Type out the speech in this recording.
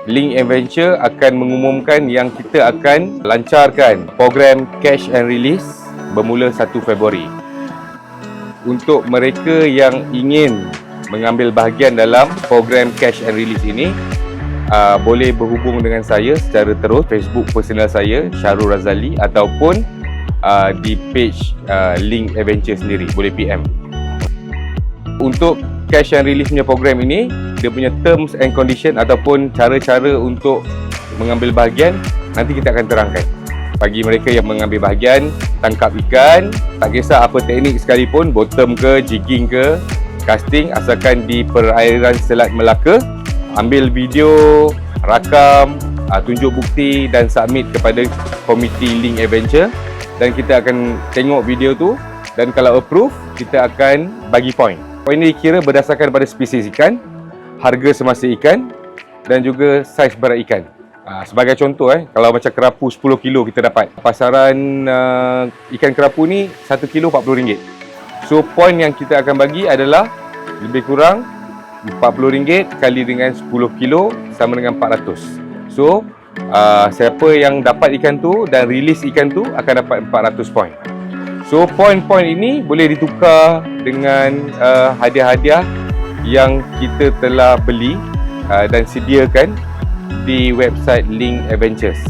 Link Adventure akan mengumumkan yang kita akan lancarkan program Catch and Release bermula 1 Februari. Untuk mereka yang ingin mengambil bahagian dalam program Catch and Release ini, boleh berhubung dengan saya secara terus Facebook personal saya, Syarul Razali, ataupun di page Link Adventure sendiri, boleh PM. Untuk Catch and Release punya program ini, dia punya terms and condition ataupun cara-cara untuk mengambil bahagian nanti kita akan terangkan. Bagi mereka yang mengambil bahagian tangkap ikan, tak kisah apa teknik sekalipun, bottom ke, jigging ke, casting, asalkan di perairan Selat Melaka, ambil video, rakam, tunjuk bukti dan submit kepada komiti Link Adventure, dan kita akan tengok video tu, dan kalau approve, kita akan bagi point. Point ini dikira berdasarkan pada spesies ikan, harga semasa ikan dan juga saiz berat ikan. Sebagai contoh, kalau macam kerapu 10 kilo kita dapat. Pasaran ikan kerapu ni 1 kilo RM40. So point yang kita akan bagi adalah lebih kurang RM40 kali dengan 10 kilo sama dengan 400. So siapa yang dapat ikan tu dan release ikan tu akan dapat 400 point. So point-point ini boleh ditukar dengan hadiah-hadiah yang kita telah beli dan sediakan di website Link Adventures.